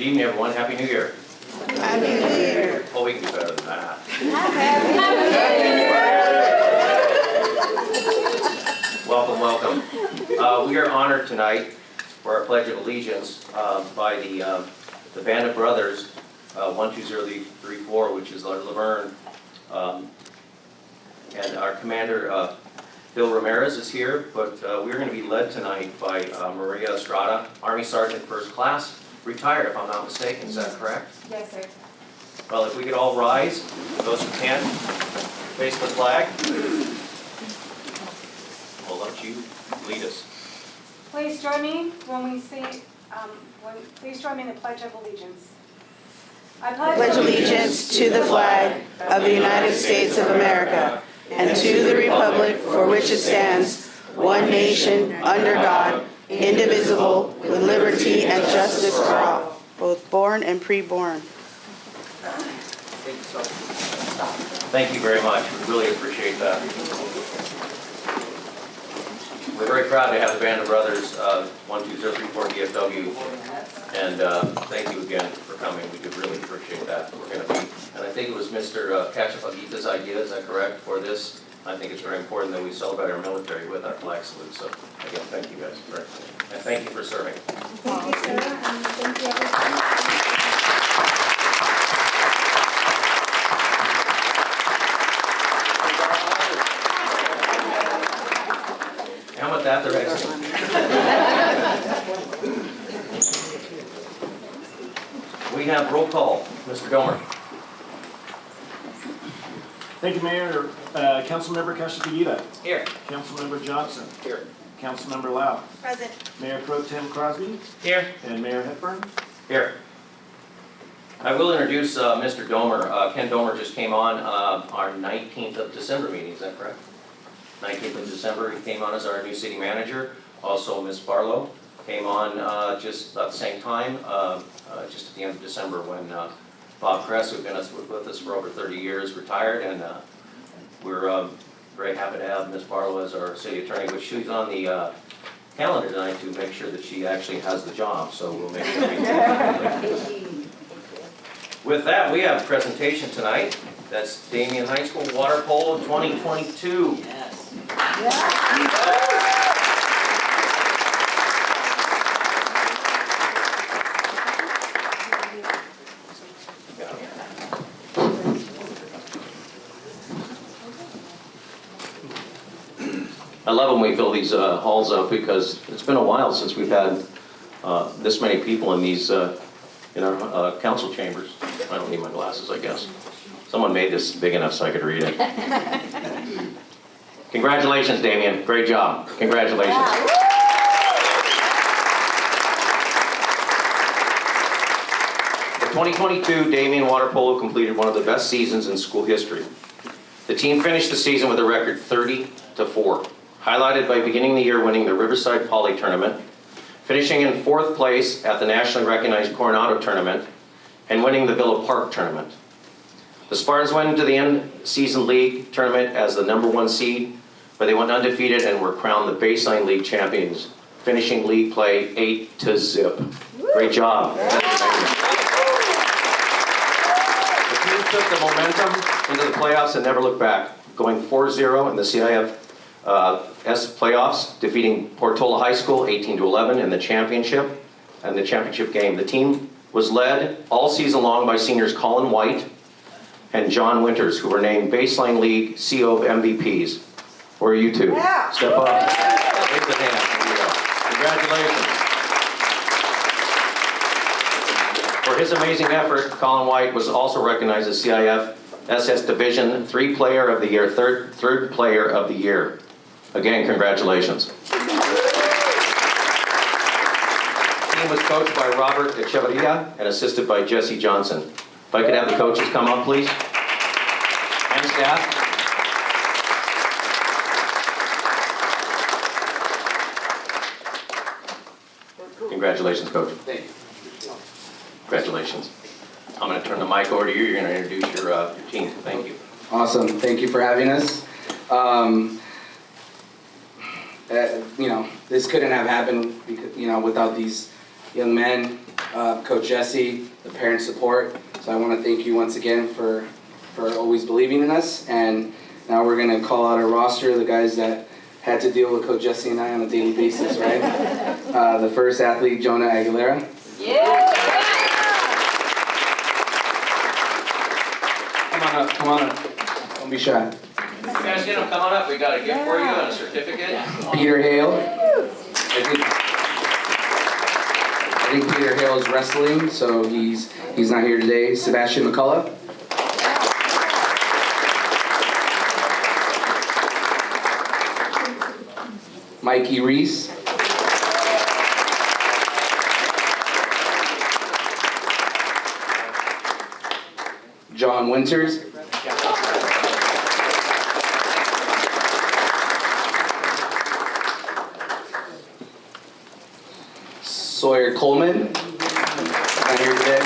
Good evening, everyone. Happy New Year. Happy New Year. Oh, we can do better than that. Welcome, welcome. We are honored tonight for our Pledge of Allegiance by the Band of Brothers, 12034, which is Laverne. And our commander, Bill Ramirez, is here, but we're going to be led tonight by Maria Estrada, Army Sergeant First Class, retired if I'm not mistaken. Is that correct? Yes, sir. Well, if we could all rise, those who can, face the flag. We'll let you lead us. Please join me when we say, please join me in the Pledge of Allegiance. I Pledge allegiance to the flag of the United States of America and to the republic for which it stands, one nation, under God, indivisible, with liberty and justice for all, both born and pre-born. Thank you very much. We really appreciate that. We're very proud to have the Band of Brothers, 12034 DFW, and thank you again for coming. We do really appreciate that. We're going to be, and I think it was Mr. Kachapagita's idea, is that correct, for this? I think it's very important that we celebrate our military with our flag salute. So again, thank you guys, and thank you for serving. Thank you, sir, and thank you, everyone. And with that, they're exiting. We have roll call. Mr. Gomer. Thank you, Mayor. Councilmember Kashipagita. Here. Councilmember Johnson. Here. Councilmember Lau. Present. Mayor Pro Tem Crosby. Here. And Mayor Hepburn. Here. I will introduce Mr. Domer. Ken Domer just came on our 19th of December meeting, is that correct? 19th of December, he came on as our new city manager. Also, Ms. Barlow came on just at the same time, just at the end of December when Bob Kress, who's been with us for over 30 years, retired, and we're very happy to have Ms. Barlow as our city attorney, which she's on the calendar tonight to make sure that she actually has the job, so we'll make sure we do that. With that, we have a presentation tonight. That's Damien High School Water Polo 2022. Yes. I love when we fill these halls up because it's been a while since we've had this many people in these in our council chambers. I don't need my glasses, I guess. Someone made this big enough so I could read it. Congratulations, Damien. Great job. Congratulations. The 2022 Damien Water Polo completed one of the best seasons in school history. The team finished the season with a record 30-4, highlighted by beginning the year winning the Riverside Poly Tournament, finishing in 4th place at the nationally recognized Coronado Tournament, and winning the Villa Park Tournament. The Spartans went into the end-season league tournament as the #1 seed, but they went undefeated and were crowned the Baseline League champions, finishing league play 8-0. Great job. The team took the momentum into the playoffs and never looked back, going 4-0 in the CIF playoffs, defeating Portola High School 18-11 in the championship game. The team was led all season long by seniors Colin White and John Winters, who were named Baseline League CO of MVPs. Where are you two? Yeah. Step up. Raise the hand. Here you go. Congratulations. For his amazing effort, Colin White was also recognized as CIF SS Division III Player of the Year, third Player of the Year. Again, congratulations. The team was coached by Robert Echeverria and assisted by Jesse Johnson. If I could have the coaches come up, please, and staff. Congratulations, Coach. Thank you. Congratulations. I'm going to turn the mic over to you. You're going to introduce your team. Thank you. Awesome. Thank you for having us. This couldn't have happened, because, without these young men Coach Jesse, the parent support. So I want to thank you once again for always believing in us. And now we're going to call out our roster, the guys that had to deal with Coach Jesse and I on a daily basis, right? The first athlete, Jonah Aguilera. Come on up. Don't be shy. You guys get them, come on up, we got a gift for you and a certificate. Peter Hale. I think Peter Hale is wrestling, so he's not here today. Sebastian McCullough. Mikey Reese. John Winters. Sawyer Coleman, not here today.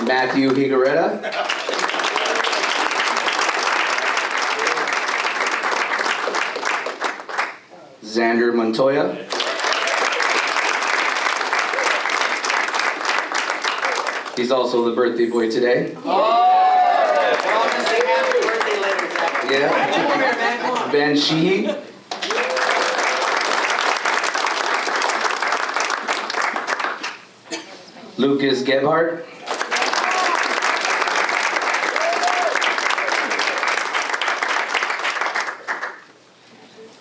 Matthew Higaretta. Xander Montoya. He's also the birthday boy today. Yeah. Ben Sheehy. Lucas Gebhardt.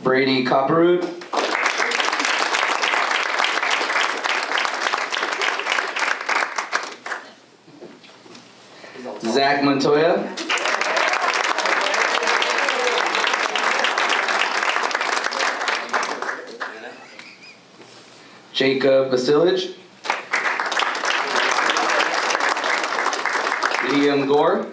Brady Copperroot. Zach Montoya. Jacob Vasilich. Liam Gore.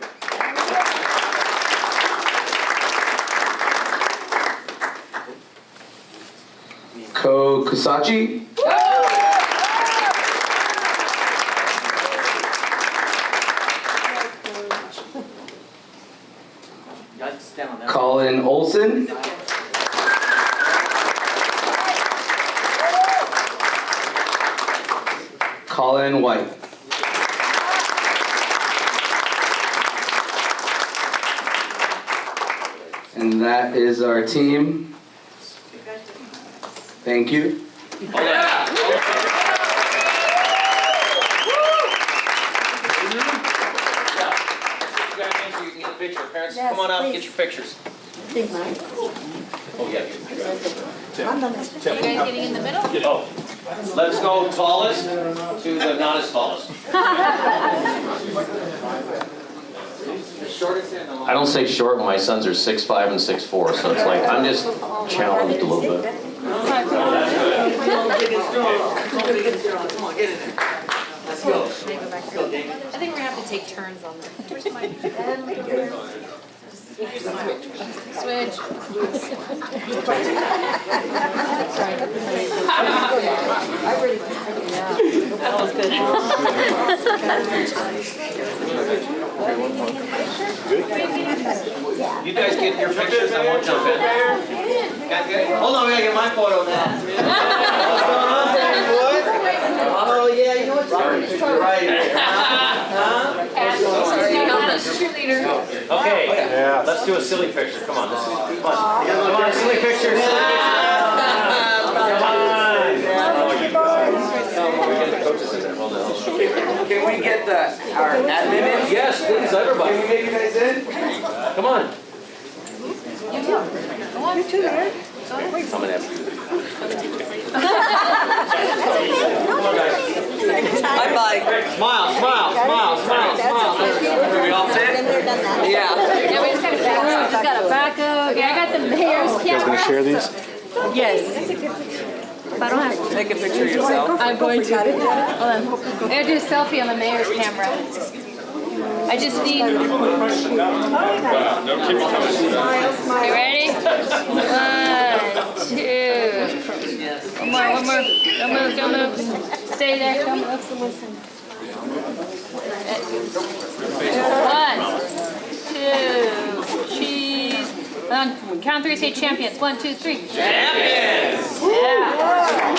Ko Kusachi. Colin Olson. Colin White. And that is our team. Thank you. Parents, come on out, get your pictures. Oh, yeah. You guys getting in the middle? Oh, let's go tallest to the not as tallest. I don't say short when my sons are 6'5" and 6'4", so it's like I'm just challenged a little bit. Come on, get in there. Let's go. Let's go, Damien. I think we're gonna have to take turns on this. Switch. That was good. You guys get your pictures, I won't jump in. Hold on, we gotta get my photo now. Oh, yeah, you know what's right here. Okay, let's do a silly picture. Come on, come on, silly picture, silly picture. Can we get our admin in? Yes, please, everybody. Can we get you guys in? Come on. You too, man. I'm gonna have to do this. Bye bye. Smile, smile, smile, smile, smile. Are we all set? Yeah. Yeah, we just gotta back up. Okay, I got the mayor's camera. You guys gonna share these? Yes. If I don't have to. Take a picture of yourself. I'm going to. Hold on. I'm gonna do a selfie on the mayor's camera. I just need. You ready? 1, 2. One more. Don't move. Stay there. Don't listen. 1, 2. Cheese. Count 3. Say champions. 1, 2, 3. Champions! Yeah.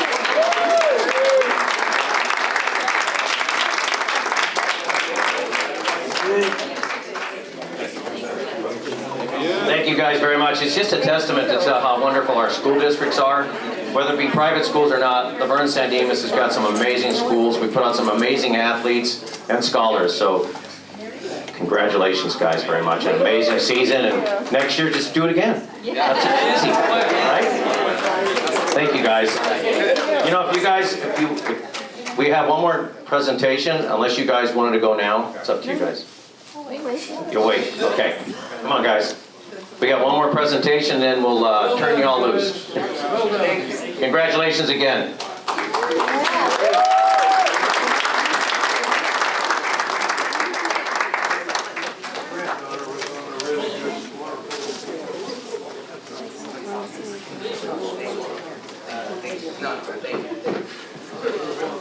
you guys very much. It's just a testament to how wonderful our school districts are. Whether it be private schools or not, Laverne San Dimas has got some amazing schools. We put on some amazing athletes and scholars. So congratulations, guys, very much. An amazing season, and next year just do it again. That's easy, right? Thank you, guys. You know, if we have one more presentation, unless you guys wanted to go now, it's up to you guys. You'll wait, okay. Come on, guys. We got one more presentation, then we'll turn you all loose. Congratulations again.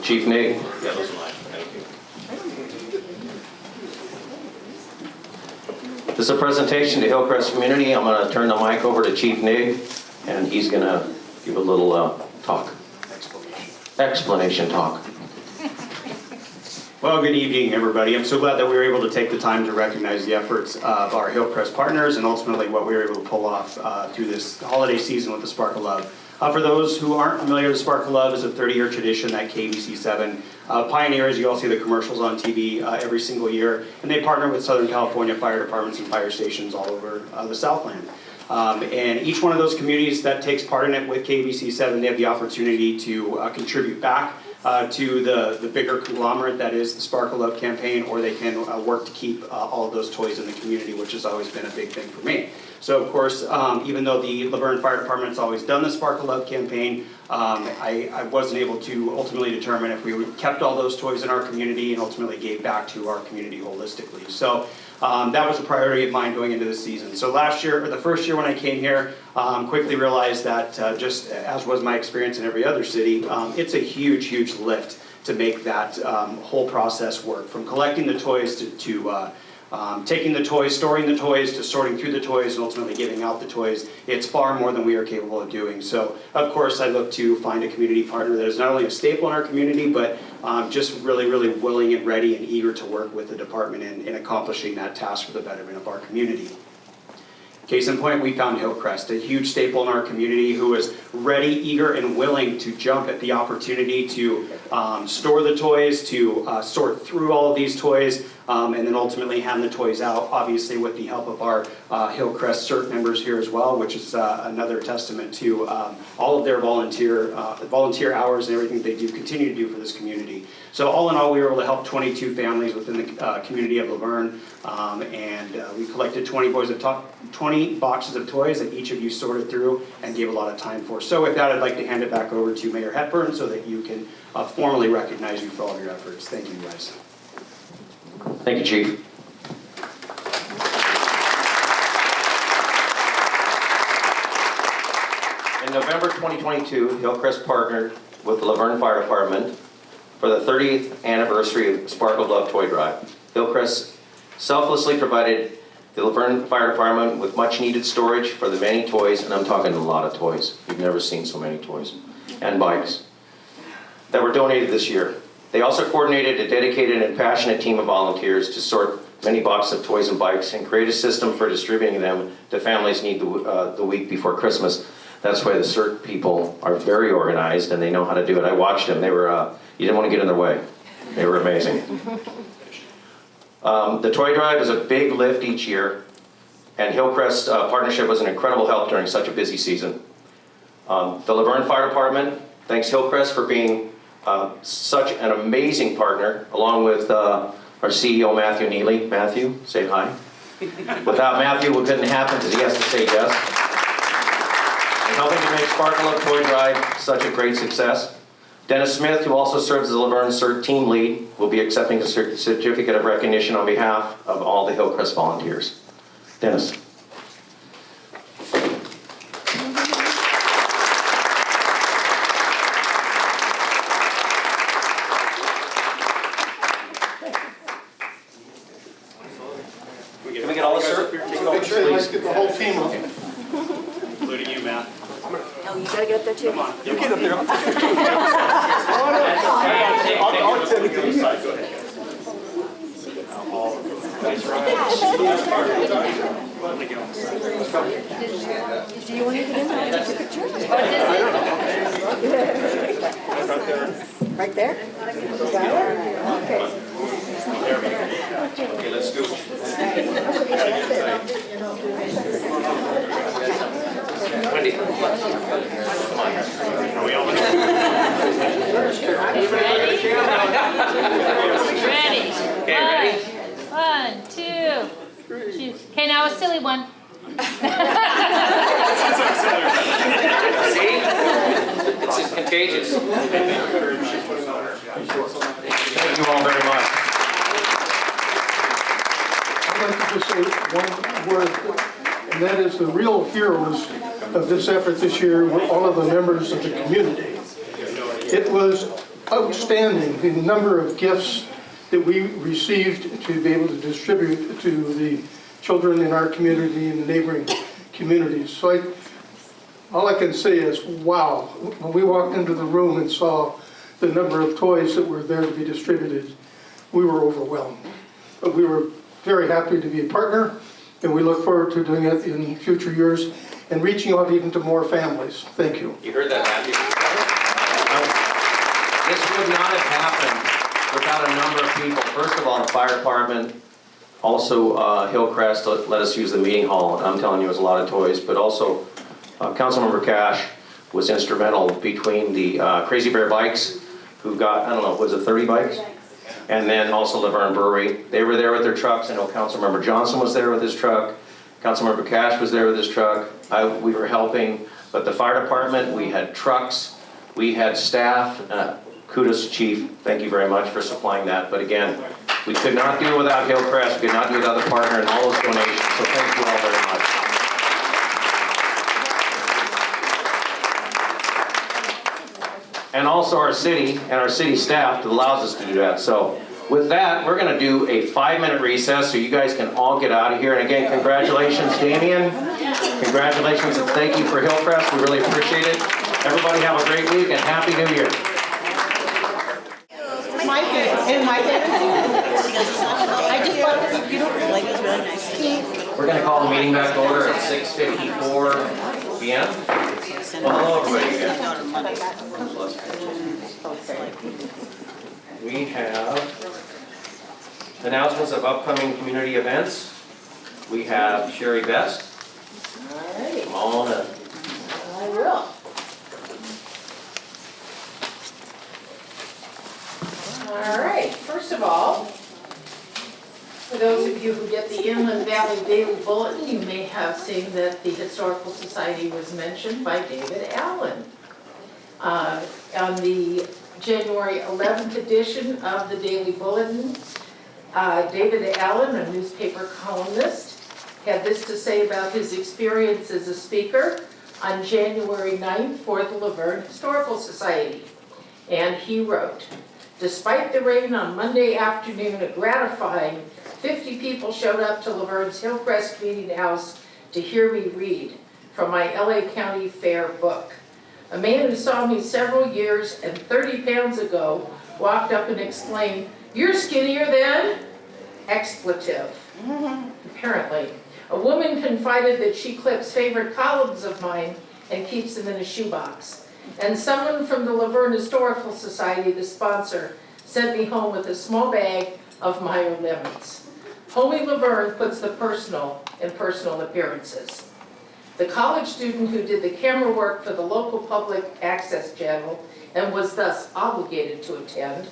Chief Nig. Yeah, those are mine. Thank you. This is a presentation to Hillcrest community. I'm going to turn the mic over to Chief Nig, and he's going to give a little talk. Explanation talk. Well, good evening, everybody. I'm so glad that we were able to take the time to recognize the efforts of our Hillcrest partners and ultimately what we were able to pull off through this holiday season with the Spark of Love. For those who aren't familiar, the Spark of Love is a 30-year tradition that KBC7 pioneers. You all see the commercials on TV every single year, and they partner with Southern California fire departments and fire stations all over the Southland. And each one of those communities that takes part in it with KBC7, they have the opportunity to contribute back to the bigger conglomerate that is the Spark of Love campaign, or they can work to keep all of those toys in the community, which has always been a big thing for me. So of course, even though the Laverne Fire Department has always done the Spark of Love campaign, I wasn't able to ultimately determine if we kept all those toys in our community and ultimately gave back to our community holistically. So that was a priority of mine going into this season. So last year, or the first year when I came here, quickly realized that just as was my experience in every other city, it's a huge, huge lift to make that whole process work. From collecting the toys to taking the toys, storing the toys, to sorting through the toys, and ultimately giving out the toys. It's far more than we are capable of doing. So, of course, I look to find a community partner that is not only a staple in our community, but just really, really willing and ready and eager to work with the department in accomplishing that task for the betterment of our community. Case in point, we found Hillcrest, a huge staple in our community who is ready, eager, and willing to jump at the opportunity to store the toys, to sort through all of these toys, and then ultimately hand the toys out, obviously with the help of our Hillcrest CERT members here as well, which is another testament to all of their volunteer hours and everything they do continue to do for this community. So all in all, we were able to help 22 families within the community of Laverne, and we collected 20 boxes of toys that each of you sorted through and gave a lot of time for. So with that, I'd like to hand it back over to Mayor Hepburn so that you can formally recognize you for all of your efforts. Thank you, guys. Thank you, Chief. In November 2022, Hillcrest partnered with the Laverne Fire Department for the 30th anniversary of Spark of Love Toy Drive. Hillcrest selflessly provided the Laverne Fire Department with much needed storage for the many toys, and I'm talking a lot of toys. You've never seen so many toys, and bikes, that were donated this year. They also coordinated a dedicated and passionate team of volunteers to sort many boxes of toys and bikes and create a system for distributing them to families need the week before Christmas. That's why the CERT people are very organized and they know how to do it. I watched them. They were, you didn't want to get in their way. They were amazing. The toy drive is a big lift each year, and Hillcrest partnership was an incredible help during such a busy season. The Laverne Fire Department thanks Hillcrest for being such an amazing partner, along with our CEO, Matthew Neely. Matthew, say hi. Without Matthew, it couldn't happen because he has to say yes. And helping to make Spark of Love Toy Drive such a great success. Dennis Smith, who also serves as the Laverne CERT team lead, will be accepting a certificate of recognition on behalf of all the Hillcrest volunteers. Dennis. Can we get all the CERT? Let's get the whole team up. Including you, Matt. Oh, you gotta get up there too. Come on. You get up there. I'll take it to the side. Go ahead. Do you want to get in there and take a picture? Right there? Okay. Okay, let's go. Wendy, come on. Are we all Ready? Okay, ready? 1, 2, 3. Okay, now a silly one. See? It's contagious. Thank you all very much. I'd like to just say one word, and that is the real heroes of this effort this year were all of the members of the community. It was outstanding, the number of gifts that we received to be able to distribute to the children in our community and the neighboring communities. So all I can say is, wow, when we walked into the room and saw the number of toys that were there to be distributed, we were overwhelmed. But we were very happy to be a partner, and we look forward to doing it in future years and reaching out even to more families. Thank you. You heard that, Matthew? This would not have happened without a number of people. First of all, the fire department, also Hillcrest let us use the meeting hall. I'm telling you, it was a lot of toys, but also Councilmember Cash was instrumental between the Crazy Bear bikes, who got, I don't know, was it 30 bikes? And then also Laverne Brewery. They were there with their trucks. I know Councilmember Johnson was there with his truck. Councilmember Cash was there with his truck. We were helping, but the fire department, we had trucks, we had staff. Kudos to Chief, thank you very much for supplying that. But again, we could not do it without Hillcrest, we could not do it without the partner and all those donations, so thank you all very much. And also our city and our city staff that allows us to do that. So with that, we're gonna do a 5-minute recess so you guys can all get out of here. And again, congratulations, Damien. Congratulations and thank you for Hillcrest, we really appreciate it. Everybody have a great week and Happy New Year. I just thought it was beautiful. Like, it was really nice. We're going to call the meeting back to order at 6:54 p.m. Well, hello everybody again. We have announcements of upcoming community events. We have Sherry Best. Come on up. I will. All right, first of all, for those of you who get the Inland Valley Daily Bulletin, you may have seen that the Historical Society was mentioned by David Allen. On the January 11th edition of the Daily Bulletin, David Allen, a newspaper columnist, had this to say about his experience as a speaker on January 9th for the Laverne Historical Society. And he wrote, "Despite the rain on Monday afternoon, a gratifying 50 people showed up to Laverne's Hillcrest Meeting House to hear me read from my LA County Fair book. A man who saw me several years and 30 pounds ago walked up and exclaimed, 'You're skinnier than?' Expletive. Apparently. A woman confided that she clips favorite columns of mine and keeps them in a shoebox. And someone from the Laverne Historical Society, the sponsor, sent me home with a small bag of Meyer lemons. Homie Laverne puts the personal in personal appearances. The college student who did the camera work for the local public access channel and was thus obligated to attend,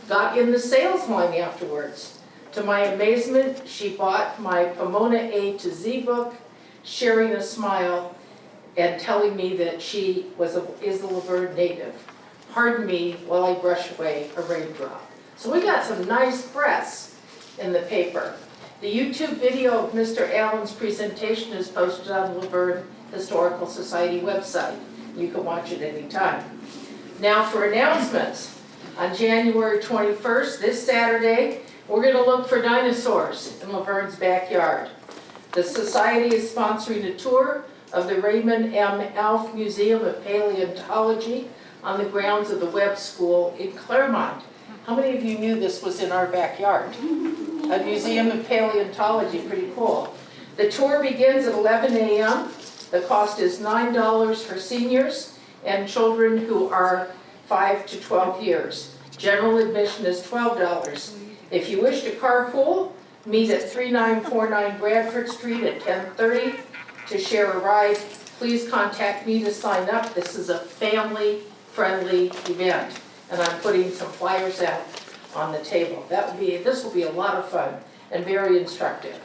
got in the sales line afterwards. To my amazement, she bought my Pomona A to Z book, sharing a smile and telling me that she is a Laverne native. Pardon me while I brush away a raindrop." So we got some nice press in the paper. The YouTube video of Mr. Allen's presentation is posted on the Laverne Historical Society website. You can watch it anytime. Now for announcements. On January 21st, this Saturday, we're going to look for dinosaurs in Laverne's backyard. The Society is sponsoring a tour of the Raymond M. Alf Museum of Paleontology on the grounds of the Webb School in Claremont. How many of you knew this was in our backyard? A museum of paleontology, pretty cool. The tour begins at 11 a.m. The cost is $9 for seniors and children who are 5 to 12 years. General admission is $12. If you wish to carpool, meet at 3949 Bradford Street at 10:30 to share a ride. Please contact me to sign up. This is a family-friendly event, and I'm putting some flyers out on the table. This will be a lot of fun and very instructive.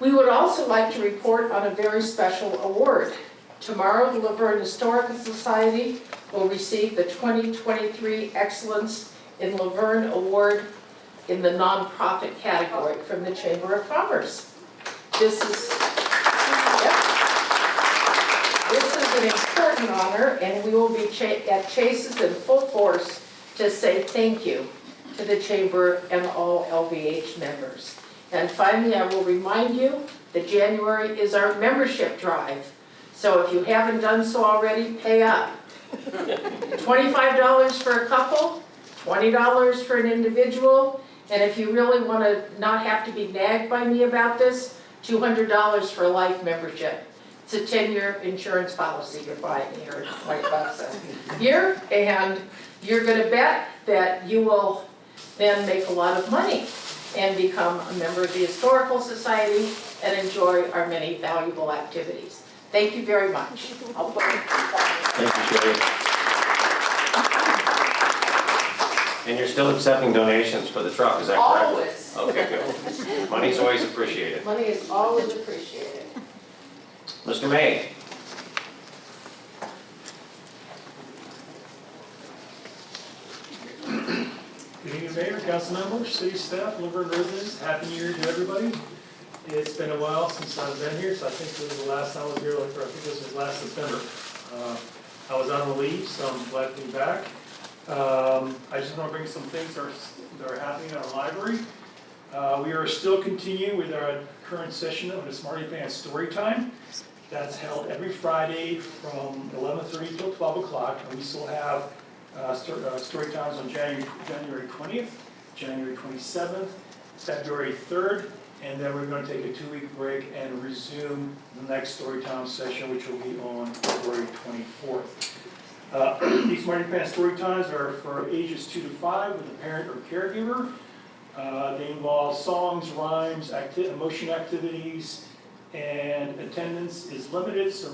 We would also like to report on a very special award. Tomorrow, the Laverne Historical Society will receive the 2023 Excellence in Laverne Award in the nonprofit category from the Chamber of Commerce. This is an important honor, and we will be at Chase's in full force to say thank you to the Chamber and all LVH members. And finally, I will remind you that January is our membership drive. So if you haven't done so already, pay up. $25 for a couple, $20 for an individual, and if you really want to not have to be nagged by me about this, $200 for a life membership. It's a 10-year insurance policy you're buying here, $20 a year, and you're going to bet that you will then make a lot of money and become a member of the Historical Society and enjoy our many valuable activities. Thank you very much. Thank you, Sherry. And you're still accepting donations for the truck, is that correct? Always. Okay, good. Money's always appreciated. Money is always appreciated. Mr. May. Good evening, Mayor, council members, city staff, Laverne residents. Happy New Year to everybody. It's been a while since I've been here, so I think this was the last time I was here, I think this was last September. I was on leave, so I'm glad to be back. I just want to bring some things that are happening in our library. We are still continuing with our current session of the Smarty Pants Story Time. That's held every Friday from 11:30 till 12 o'clock, and we still have story times on January 20th, January 27th, February 3rd, and then we're going to take a 2-week break and resume the next story time session, which will be on February 24th. These Smarty Pants story times are for ages 2 to 5 with a parent or caregiver. They involve songs, rhymes, emotion activities, and attendance is limited, so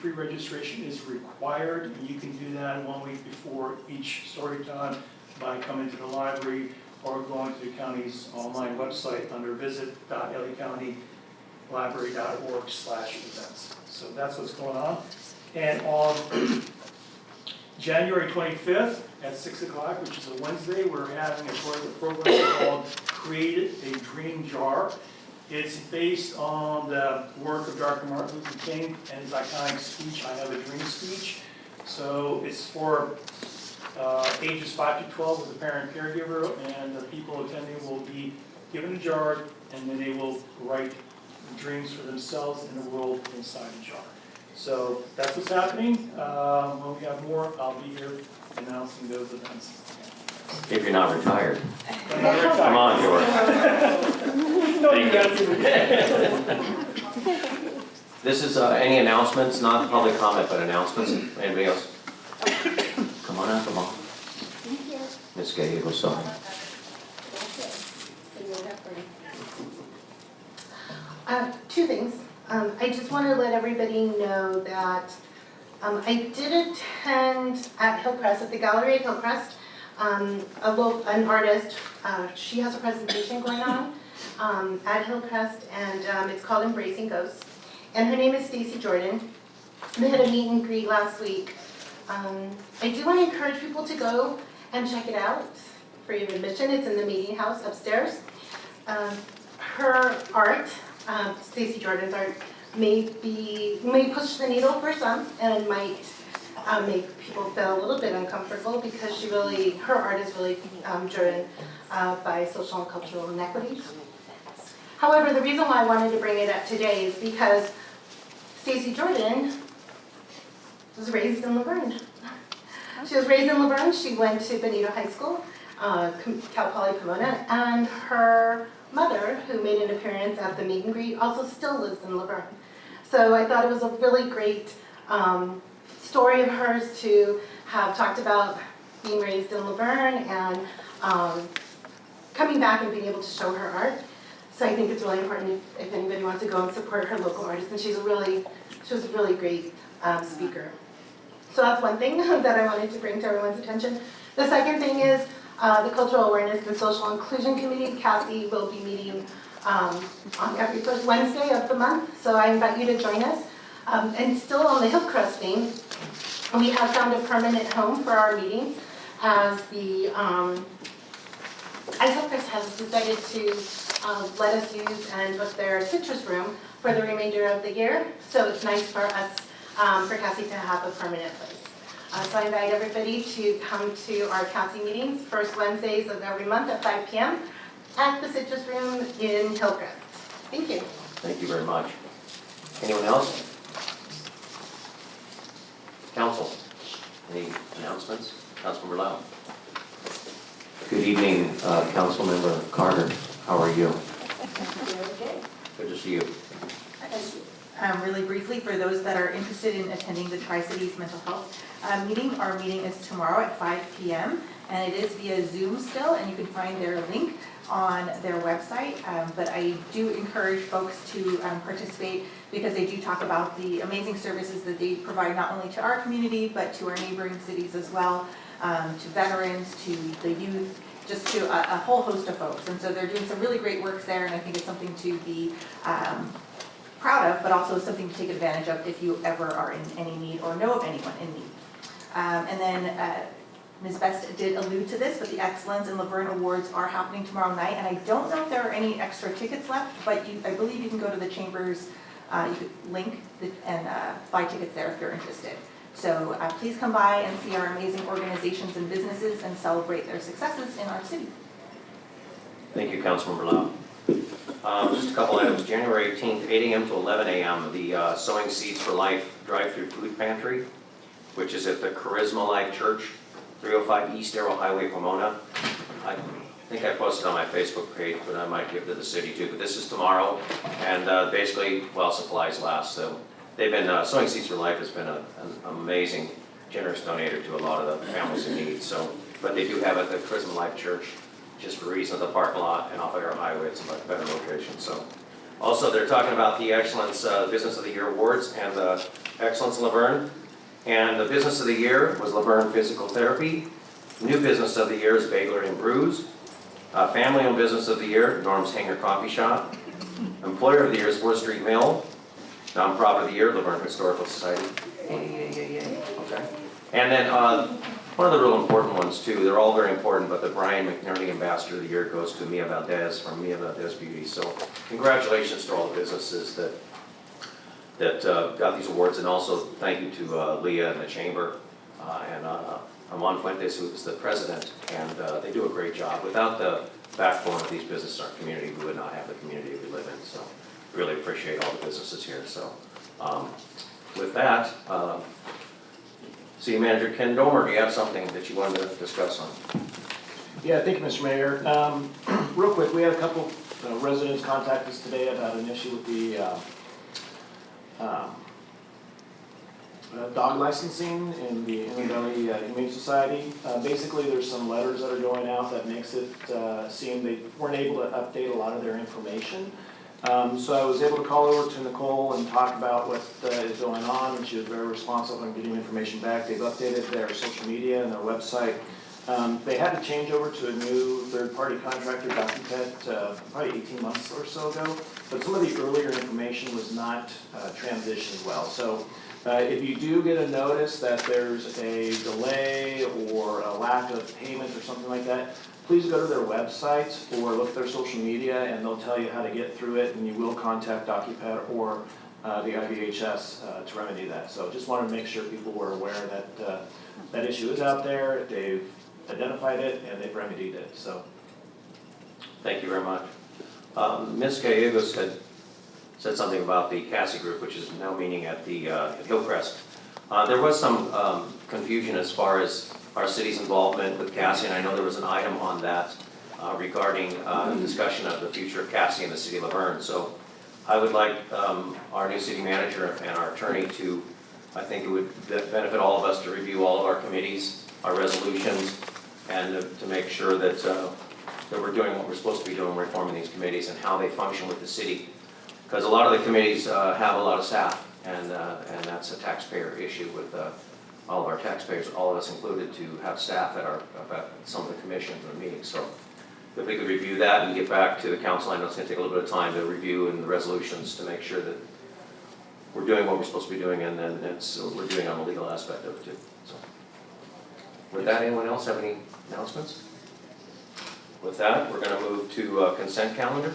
pre-registration is required. And you can do that 1 week before each story time by coming to the library or going to the county's online website under visit.lacountylibrary.org/events. So that's what's going on. And on January 25th at 6 o'clock, which is a Wednesday, we're having a program called Create a Dream Jar. It's based on the work of Dr. Martin Luther King and his iconic speech, I Have a Dream speech. So it's for ages 5 to 12 with a parent caregiver, and the people attending will be given a jar, and then they will write dreams for themselves and the world inside the jar. So that's what's happening. When we have more, I'll be here announcing those events. If you're not retired. Come Come on, George. This is any announcements, not public comment, but announcements. Anybody else? Come on up, come on. Ms. Gay, what's up? Two things. I just want to let everybody know that I did attend at Hillcrest, at the gallery at Hillcrest, an artist. She has a presentation going on at Hillcrest, and it's called Embracing Ghosts. And her name is Stacy Jordan. We had a meet and greet last week. I do want to encourage people to go and check it out. Free of admission. It's in the meeting house upstairs. Her art, Stacy Jordan's art, may push the needle for some and might make people feel a little bit uncomfortable because her art is really driven by social and cultural inequities. However, the reason why I wanted to bring it up today is because Stacy Jordan was raised in Laverne. She was raised in Laverne. She went to Benito High School, Cal Poly Pomona, and her mother, who made an appearance at the meet and greet, also still lives in Laverne. So I thought it was a really great story of hers to have talked about being raised in Laverne and coming back and being able to show her art. So I think it's really important if anybody wants to go and support her local artist, and she was a really great speaker. So that's one thing that I wanted to bring to everyone's attention. The second thing is the Cultural Awareness and Social Inclusion Committee. Cassie will be meeting on every first Wednesday of the month, so I invite you to join us. And still on the Hillcrest theme, we have found a permanent home for our meetings as Hillcrest has decided to let us use and book their citrus room for the remainder of the year. So it's nice for us, for Cassie to have a permanent place. So I invite everybody to come to our Cassie meetings, first Wednesdays of every month at 5 p.m. at the citrus room in Hillcrest. Thank you. Thank you very much. Anyone else? Council, any announcements? Councilmember Lau. Good evening, Councilmember Carter. How are you? Good to see you. Really briefly, for those that are interested in attending the Tri-Cities Mental Health meeting, our meeting is tomorrow at 5 p.m. and it is via Zoom still, and you can find their link on their website. But I do encourage folks to participate because they do talk about the amazing services that they provide not only to our community but to our neighboring cities as well, to veterans, to the youth, just to a whole host of folks. And so they're doing some really great work there, and I think it's something to be proud of, but also something to take advantage of if you ever are in any need or know of anyone in need. And then Ms. Best did allude to this, but the Excellence in Laverne Awards are happening tomorrow night, and I don't know if there are any extra tickets left, but I believe you can go to the Chamber's, you could link and buy tickets there if you're interested. So please come by and see our amazing organizations and businesses and celebrate their successes in our city. Thank you, Councilmember Lau. Just a couple items. January 18th, 8 a.m. to 11 a.m., the Sowing Seeds for Life drive-through food pantry, which is at the Charisma Life Church, 305 East Arrow Highway, Pomona. I think I posted on my Facebook page, but I might give to the city too. But this is tomorrow, and basically, while supplies last. So they've been, Sowing Seeds for Life has been an amazing, generous donator to a lot of the families in need. So, but they do have it at the Charisma Life Church, just for reason of the parking lot and off Arrow Highway. It's a much better location. So, also they're talking about the Excellence Business of the Year Awards and the Excellence in Laverne. And the Business of the Year was Laverne Physical Therapy. New Business of the Year is Bagler and Brews. Family-owned Business of the Year, Norm's Hanger Coffee Shop. Employer of the Year is 4th Street Mill. Nonprofit of the Year, Laverne Historical Society. Okay. And then one of the real important ones too, they're all very important, but the Brian McNerney Ambassador of the Year goes to Mia Valdez from Mia Valdez Beauty. So congratulations to all the businesses that got these awards, and also thank you to Leah and the Chamber and Amon Fuentes, who is the president, and they do a great job. Without the backbone of these businesses in our community, we would not have the community we live in. So really appreciate all the businesses here. So with that, City Manager Ken Domer, do you have something that you wanted to discuss on? Yeah, thank you, Mr. Mayor. Real quick, we had a couple residents contact us today about an issue with the dog licensing in the Inland Valley Humane Society. Basically, there's some letters that are going out that makes it seem they weren't able to update a lot of their information. So I was able to call over to Nicole and talk about what is going on, and she was very responsive on getting information back. They've updated their social media and their website. They had to change over to a new third-party contractor, DocuPet, probably 18 months or so ago, but some of the earlier information was not transitioned well. So if you do get a notice that there's a delay or a lack of payment or something like that, please go to their website or look at their social media, and they'll tell you how to get through it, and you will contact DocuPet or the IVHS to remedy that. So just wanted to make sure people were aware that that issue is out there, they've identified it, and they've remedied it. So, thank you very much. Ms. Gallegos had said something about the Cassie Group, which is now meeting at the Hillcrest. There was some confusion as far as our city's involvement with Cassie, and I know there was an item on that regarding discussion of the future of Cassie in the city of Laverne. So I would like our new city manager and our attorney to, I think it would benefit all of us to review all of our committees, our resolutions, and to make sure that we're doing what we're supposed to be doing, reforming these committees and how they function with the city. Because a lot of the committees have a lot of staff, and that's a taxpayer issue with all of our taxpayers, all of us included, to have staff at some of the commissions and meetings. So if we could review that and get back to the council, I know it's going to take a little bit of time to review and the resolutions to make sure that we're doing what we're supposed to be doing, and then we're doing on the legal aspect of it too. So, with that, anyone else have any announcements? With that, we're going to move to consent calendar.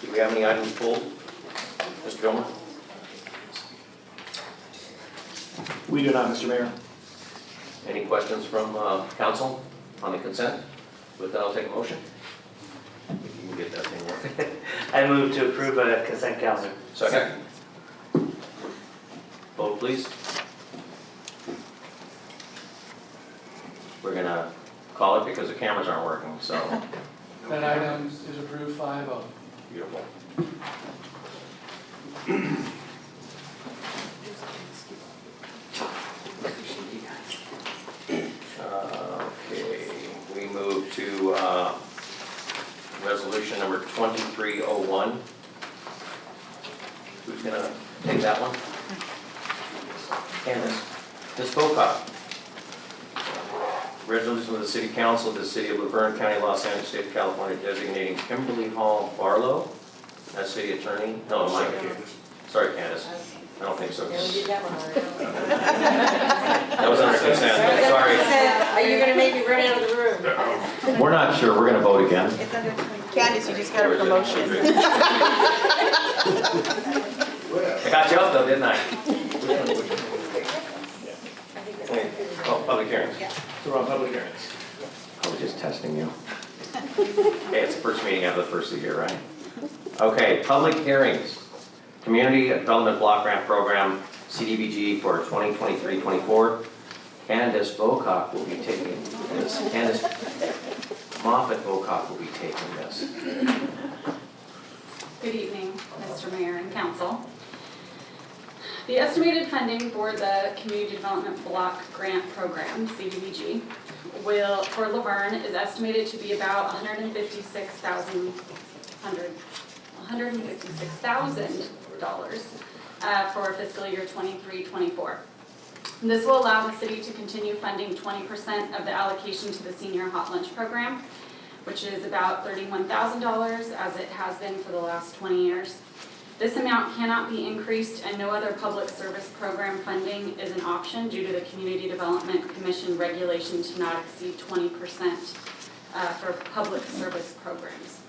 Do we have any items pulled? Mr. Gilmer? We do not, Mr. Mayor. Any questions from council on the consent? With that, I'll take a motion. You can get that thing working. I move to approve a consent calendar. Second. Vote, please. We're gonna call it because the cameras aren't working, so. That item is approved 5-0. Beautiful. Okay, we move to resolution number 2301. Who's gonna take that one? Candace. Ms. Bocock. Resolution of the City Council of the City of Laverne County, Los Angeles, State of California, designating Kimberly Hall Barlow as city attorney. No, Mike. Sorry, Candace. I don't think so. Yeah, we did that one already. That was under consent. Sorry. Are you gonna make me run out of the room? We're not sure. We're gonna vote again. Candace, you just got a promotion. I got you up though, didn't I? Oh, public hearings. So we're on public hearings. I was just testing you. Okay, it's the first meeting after the first of the year, right? Okay, public hearings. Community Development Block Grant Program, CDBG for 2023-24. Candace Bocock will be taking this. Candace Moffett Bocock will be taking this. Good evening, Mr. Mayor and Council. The estimated funding for the Community Development Block Grant Program, CDBG, for Laverne is estimated to be about $156,000 for fiscal year 23-24. This will allow the city to continue funding 20% of the allocation to the Senior Hot Lunch Program, which is about $31,000 as it has been for the last 20 years. This amount cannot be increased, and no other public service program funding is an option due to the Community Development Commission regulation to not exceed 20% for public service programs.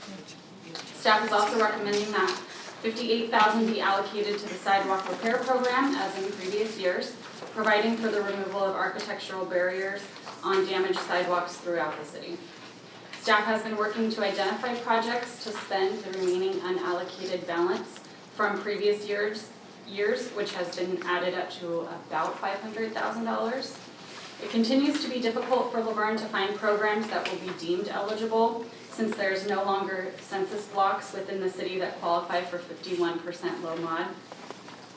Staff is also recommending that $58,000 be allocated to the sidewalk repair program as in previous years, providing for the removal of architectural barriers on damaged sidewalks throughout the city. Staff has been working to identify projects to spend the remaining unallocated balance from previous years, which has been added up to about $500,000. It continues to be difficult for Laverne to find programs that will be deemed eligible since there's no longer census blocks within the city that qualify for 51% low mod.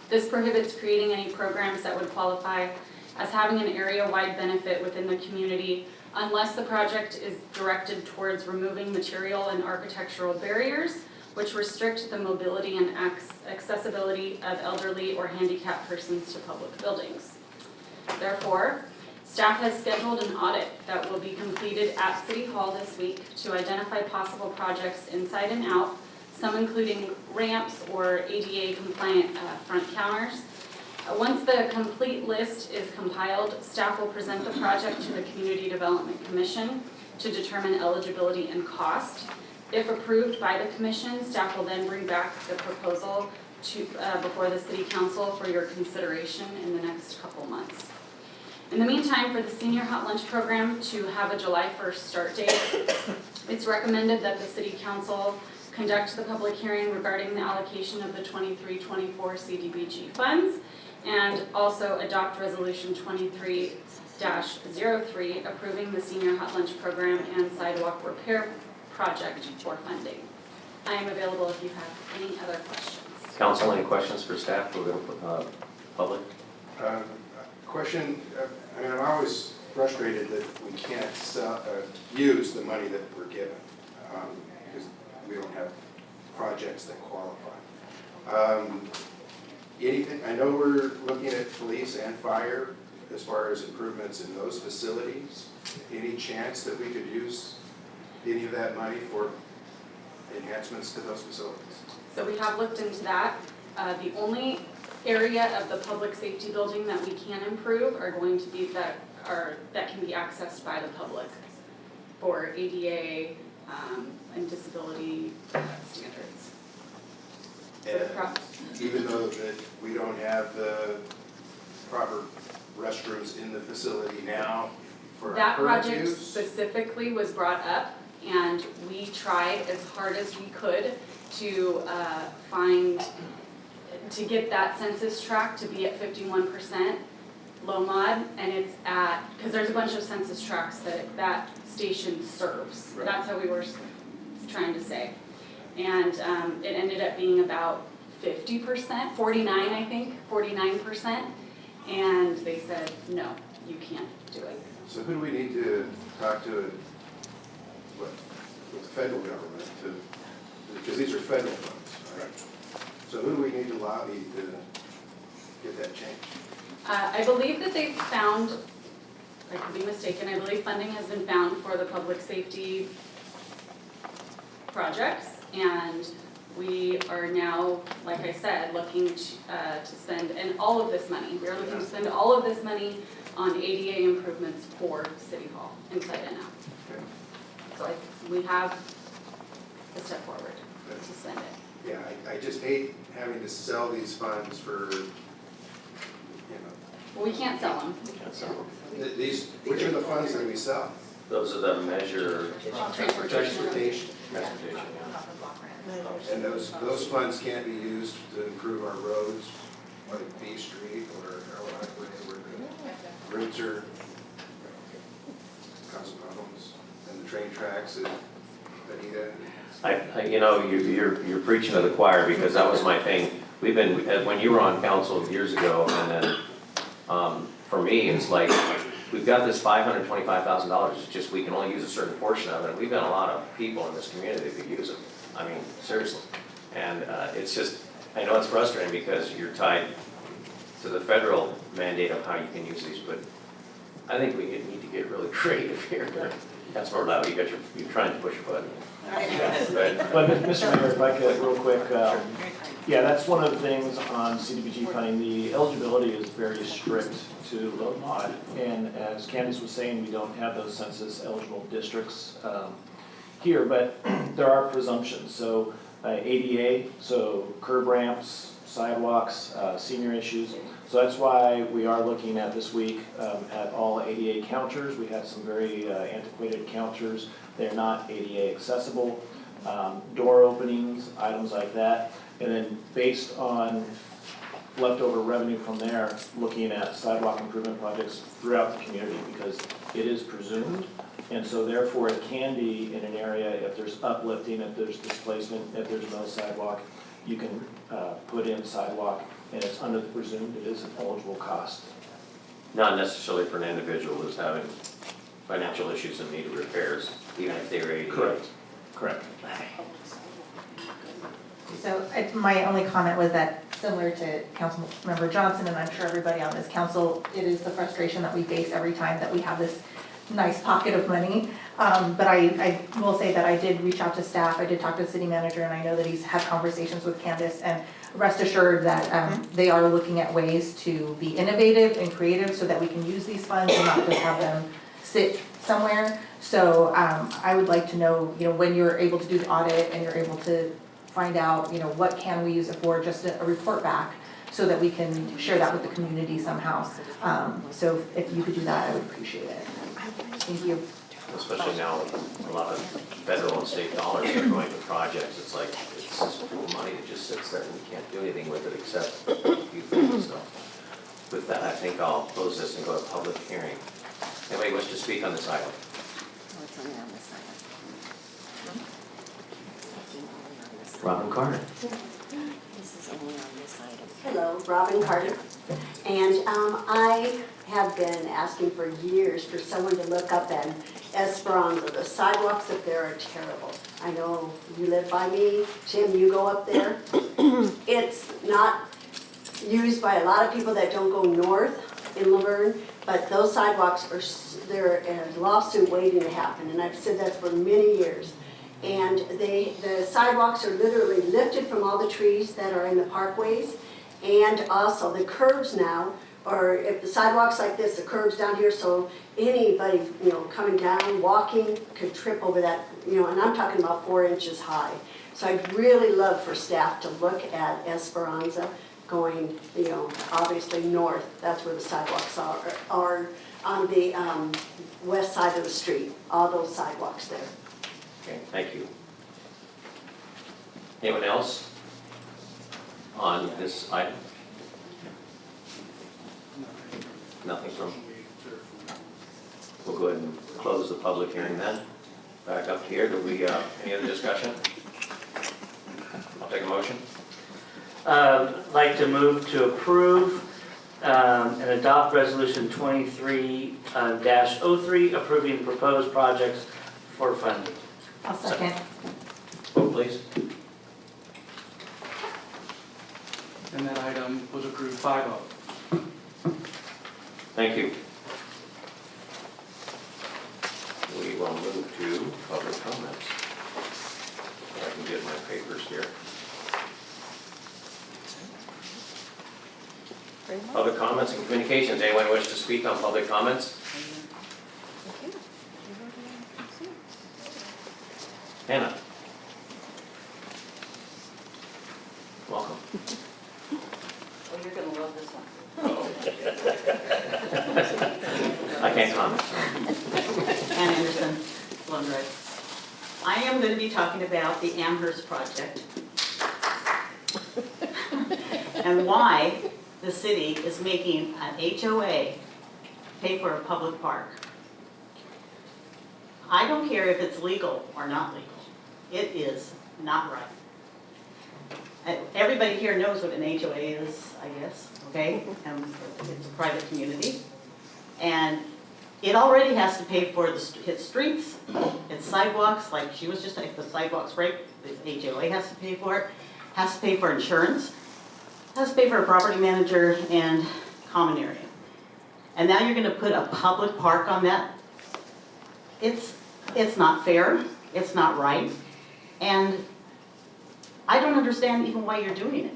This prohibits creating any programs that would qualify as having an area-wide benefit within the community unless the project is directed towards removing material and architectural barriers which restrict the mobility and accessibility of elderly or handicapped persons to public buildings. Therefore, staff has scheduled an audit that will be completed at City Hall this week to identify possible projects inside and out, some including ramps or ADA compliant front counters. Once the complete list is compiled, staff will present the project to the Community Development Commission to determine eligibility and cost. If approved by the commission, staff will then bring back the proposal to before the City Council for your consideration in the next couple months. In the meantime, for the Senior Hot Lunch Program to have a July 1st start date, it's recommended that the City Council conduct the public hearing regarding the allocation of the 23-24 CDBG funds and also adopt Resolution 23 2022-03, approving the senior hot lunch program and sidewalk repair project for funding. I am available if you have any other questions. Council, any questions for staff or public? Question, I mean, I'm always frustrated that we can't use the money that we're given because we don't have projects that qualify. Anything, I know we're looking at police and fire as far as improvements in those facilities. Any chance that we could use any of that money for enhancements to those facilities? So we have looked into that. The only area of the public safety building that we can improve are going to be that can be accessed by the public for ADA and disability standards. And even though that we don't have the proper restrooms in the facility now for our That current project use? specifically was brought up, and we tried as hard as we could to get that census tract to be at 51% low mod, and it's at, because there's a bunch of census tracts that station serves. Right. That's how we were trying to say. And it ended up being about 50%, 49 I think, 49%, and they said, no, you can't do it. So who do we need to talk to with the federal government because these are federal funds, right? So who do we need to lobby to get that changed? I believe that they found, I could be mistaken, I believe funding has been found for the public safety projects, and we are now, like I said, looking to spend, and all of this money, we are looking to spend all of this money on ADA improvements for City Hall, inside and out. Okay. So we have a step forward to spend it. Yeah, I just hate having to sell these funds for, Well, we can't sell them. these, which are the funds that we sell? Those are the measure. Transportation. Transportation, And those funds can't be used to improve our roads, like B Street or where the roads are causing problems, and the train tracks at Benita. You're preaching to the choir, because that was my thing. We've been, when you were on council years ago, and then, for me, it's like, we've got this $525,000, it's just we can only use a certain portion of it. We've got a lot of people in this community that could use it. I mean, seriously. And it's just, I know it's frustrating because you're tied to the federal mandate of how you can use these, but I think we need to get really creative here. That's more loud, you're trying to push a button. But Mr. Mayor, if I could, real quick, yeah, that's one of the things on CDBG funding. The eligibility is very strict to low mod, and as Candace was saying, we don't have those census eligible districts here, but there are presumptions. So ADA, so curb ramps, sidewalks, senior issues. So that's why we are looking at this week at all ADA counters. We have some very antiquated counters. They're not ADA accessible. Door openings, items like that. And then based on leftover revenue from there, looking at sidewalk improvement projects throughout the community, because it is presumed. And so therefore it can be in an area, if there's uplifting, if there's displacement, if there's no sidewalk, you can put in sidewalk, and it's under the presumed, it is an eligible cost. Not necessarily for an individual who's having financial issues and need repairs, even if they're ADA. Correct. Correct. So my only comment was that, similar to Councilmember Johnson, and I'm sure everybody on this council, it is the frustration that we face every time that we have this nice pocket of money. But I will say that I did reach out to staff, I did talk to the city manager, and I know that he's had conversations with Candace, and rest assured that they are looking at ways to be innovative and creative so that we can use these funds and not just have them sit somewhere. So I would like to know, when you're able to do the audit and you're able to find out, what can we use it for, just a report back, so that we can share that with the community somehow. So if you could do that, I would appreciate it. Thank you. Especially now, a lot of federal and state dollars are going to projects. It's like, it's just full money that just sits there and we can't do anything with it except a few things. So with that, I think I'll close this and go to public hearing. wish to speak on this item? What's only on this side? Robin Carter. This is only on this item. Hello, Robin Carter. And I have been asking for years for someone to look up in Esperanza. The sidewalks up there are terrible. I know you live by me. Jim, you go up there. It's not used by a lot of people that don't go north in Laverne, but those sidewalks are, they're a lawsuit waiting to happen, and I've said that for many years. And the sidewalks are literally lifted from all the trees that are in the parkways, and also the curbs now, or if the sidewalks like this, the curbs down here, so anybody, you know, coming down, walking, could trip over that, you know, and I'm talking about 4 inches high. So I'd really love for staff to look at Esperanza going, you know, obviously north. That's where the sidewalks are on the west side of the street, all those sidewalks there. Okay, thank you. Anyone else on this item? Nothing from, we'll go ahead and close the public hearing then. Back up here, do we, any other discussion? I'll take a motion. Like to move to approve and adopt resolution 23-03 approving proposed projects for funding. I'll second. Vote please. And that item was approved 5-0. Thank you. We will move to public comments. If I can get my papers here. Public comments and communications. Anyone wish to speak on public comments? Hannah. Welcome. Oh, you're gonna love this one. I can't comment. Ann Anderson, Lone Ridge. I am going to be talking about the Amherst project and why the city is making an HOA pay for a public park. I don't care if it's legal or not legal. It is not right. Everybody here knows what an HOA is, I guess, okay? And it's a private community. And it already has to pay for its streets, its sidewalks, like she was just like the sidewalks, right? The HOA has to pay for it, has to pay for insurance, has to pay for a property manager and common area. And now you're gonna put a public park on that? It's not fair, it's not right, and I don't understand even why you're doing it.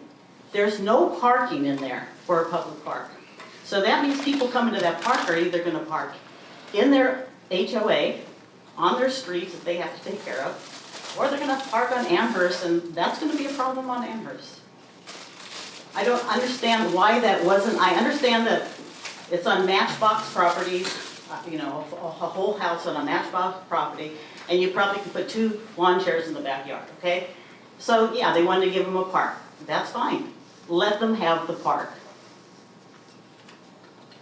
There's no parking in there for a public park. So that means people coming to that park are either gonna park in their HOA, on their streets that they have to take care of, or they're gonna park on Amherst, and that's gonna be a problem on Amherst. I don't understand why that wasn't, I understand that it's on Matchbox properties, you know, a whole house on a Matchbox property, and you probably could put 2 lawn chairs in the backyard, okay? So yeah, they wanted to give them a park. That's fine. Let them have the park.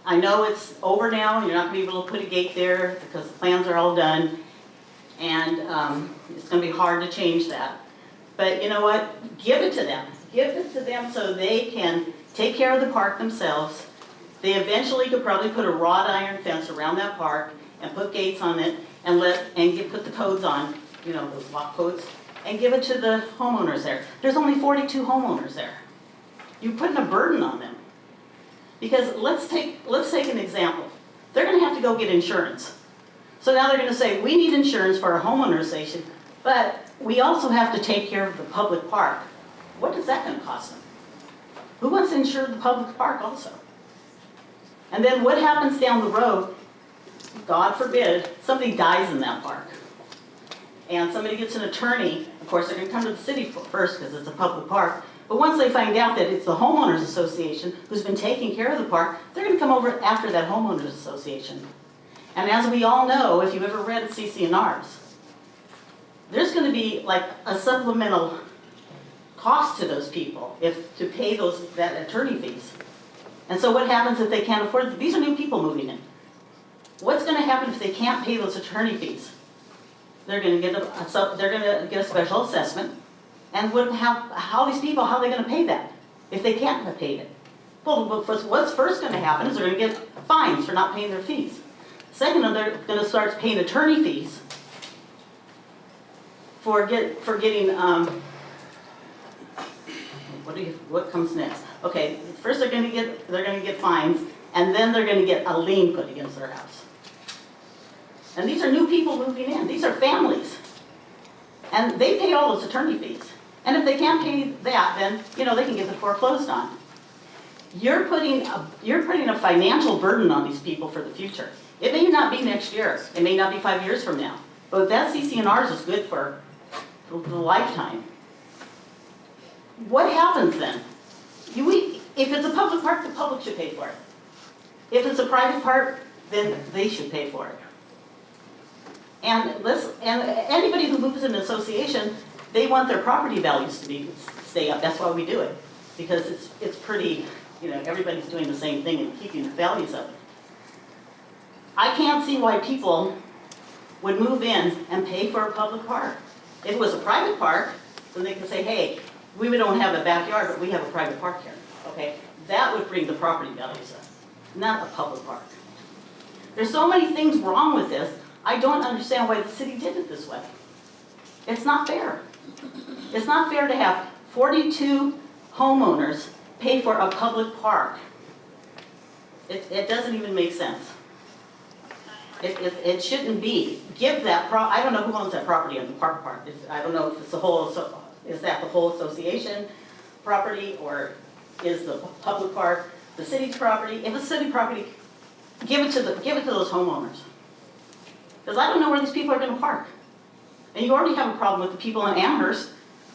I know it's over now, you're not gonna be able to put a gate there because the plans are all done, and it's gonna be hard to change that. But you know what? Give it to them. Give it to them so they can take care of the park themselves. They eventually could probably put a wrought iron fence around that park and put gates on it and put the codes on, you know, those lock codes, and give it to the homeowners there. There's only 42 homeowners there. You're putting a burden on them. Because let's take an example. They're gonna have to go get insurance. So now they're gonna say, we need insurance for our homeowner station, but we also have to take care of the public park. What is that gonna cost them? Who wants to insure the public park also? And then what happens down the road, God forbid, somebody dies in that park. And somebody gets an attorney, of course they're gonna come to the city first because it's a public park, but once they find out that it's the homeowners association who's been taking care of the park, they're gonna come over after that homeowners association. And as we all know, if you've ever read CC&Rs, there's gonna be like a supplemental cost to those people to pay that attorney fees. And so what happens if they can't afford it? These are new people moving in. What's gonna happen if they can't pay those attorney fees? They're gonna get a special assessment, and how these people, how are they gonna pay that if they can't have paid it? Well, what's first gonna happen is they're gonna get fines for not paying their fees. Second, they're gonna start paying attorney fees for getting, what comes next? Okay, first they're gonna get fines, and then they're gonna get a lien put against their house. And these are new people moving in, these are families. And they pay all those attorney fees. And if they can't pay that, then, they can get it foreclosed on. You're putting a financial burden on these people for the future. It may not be next year, it may not be 5 years from now, but that CC&Rs is good for the lifetime. What happens then? If it's a public park, the public should pay for it. If it's a private park, then they should pay for it. And anybody who moves in an association, they want their property values to stay up. That's why we do it, because it's pretty, everybody's doing the same thing and keeping the values up. I can't see why people would move in and pay for a public park. If it was a private park, then they can say, hey, we don't have a backyard, but we have a private park here. Okay, that would bring the property values up, not a public park. There's so many things wrong with this. I don't understand why the city did it this way. It's not fair. It's not fair to have 42 homeowners pay for a public park. It doesn't even make sense. It shouldn't be. Give that I don't know who owns that property on the park. I don't know if it's is that the whole association property, or is the public park the city's property? If it's city property, give it to those homeowners. Because I don't know where these people are going to park. And you already have a problem with the people in Amherst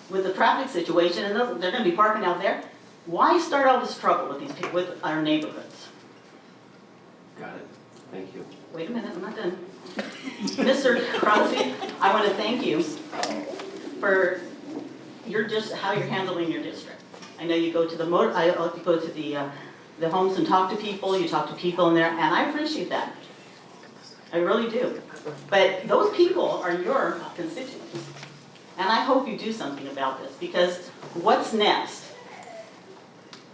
with the traffic situation, and they're going to be parking out there. Why start all this trouble with these people, with our neighborhoods? Got it. Thank you. Wait a minute, I'm not done. Mr. Crosby, I want to thank you for how you're handling your district. I know you go to the homes and talk to people. You talk to people in there, and I appreciate that. I really do. But those people are your constituents, and I hope you do something about this, because what's next?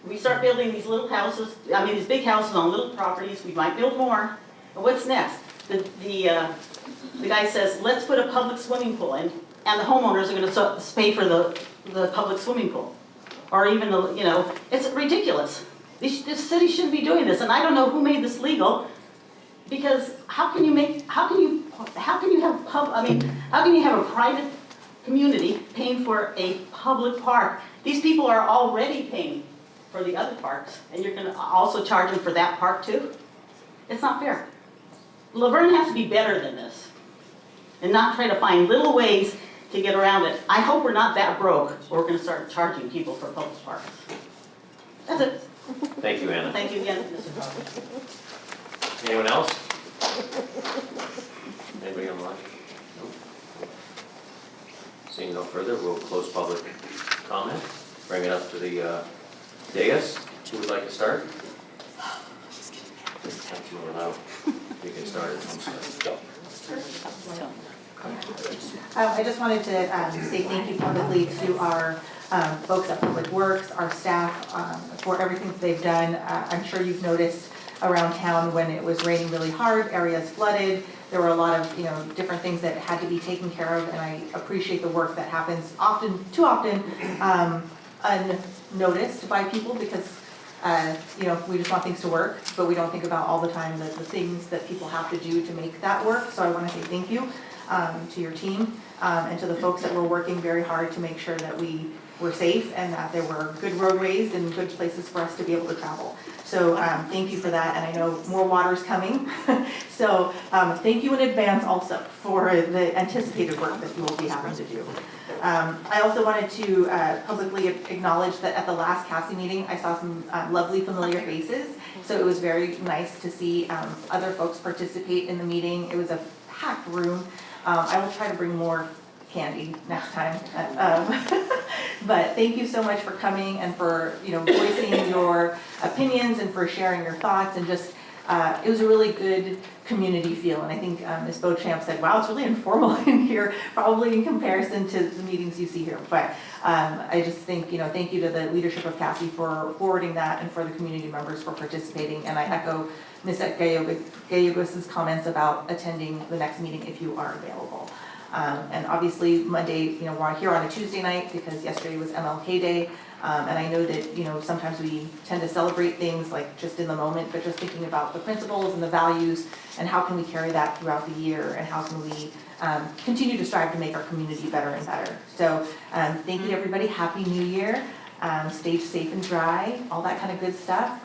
We start building these little houses, these big houses on little properties. We might build more. But what's next? The guy says, let's put a public swimming pool in, and the homeowners are going to pay for the public swimming pool. Or even, it's ridiculous. This city shouldn't be doing this, and I don't know who made this legal, because how can you have a private community paying for a public park? These people are already paying for the other parks, and you're going to also charge them for that park too? It's not fair. Laverne has to be better than this, and not try to find little ways to get around it. I hope we're not that broke, or we're going to start charging people for public parks. That's it. Thank you, Anna. Thank you again, Mr. Crosby. Anyone else? Anybody online? No? Seeing no further, we'll close public comment. Bring it up to the dais. Who would like to start? That's more loud. You can start it. I just wanted to say thank you publicly to our folks at Public Works, our staff, for everything that they've done. I'm sure you've noticed around town when it was raining really hard, areas flooded. There were a lot of different things that had to be taken care of, and I appreciate the work that happens too often unnoticed by people, because we just want things to work, but we don't think about all the time the things that people have to do to make that work. So I want to say thank you to your team and to the folks that were working very hard to make sure that we were safe and that there were good roadways and good places for us to be able to travel. So thank you for that, and I know more water's coming. So thank you in advance also for the anticipated work that you will be having to do. I also wanted to publicly acknowledge that at the last CASI meeting, I saw some lovely familiar faces. So it was very nice to see other folks participate in the meeting. It was a packed room. I will try to bring more candy next time. But thank you so much for coming and for voicing your opinions and for sharing your thoughts, and just it was a really good community feel. And I think Ms. Beauchamp said, wow, it's really informal in here, probably in comparison to the meetings you see here. But I just think, thank you to the leadership of Cassie for forwarding that and for the community members for participating. And I echo Ms. Gallegos' comments about attending the next meeting if you are available. And obviously Monday, we're here on a Tuesday night because yesterday was MLK Day. And I know that, sometimes we tend to celebrate things like just in the moment, but just thinking about the principles and the values and how can we carry that throughout the year and how can we continue to strive to make our community better and better. So thank you everybody, Happy New Year. Stay safe and dry, all that kind of good stuff.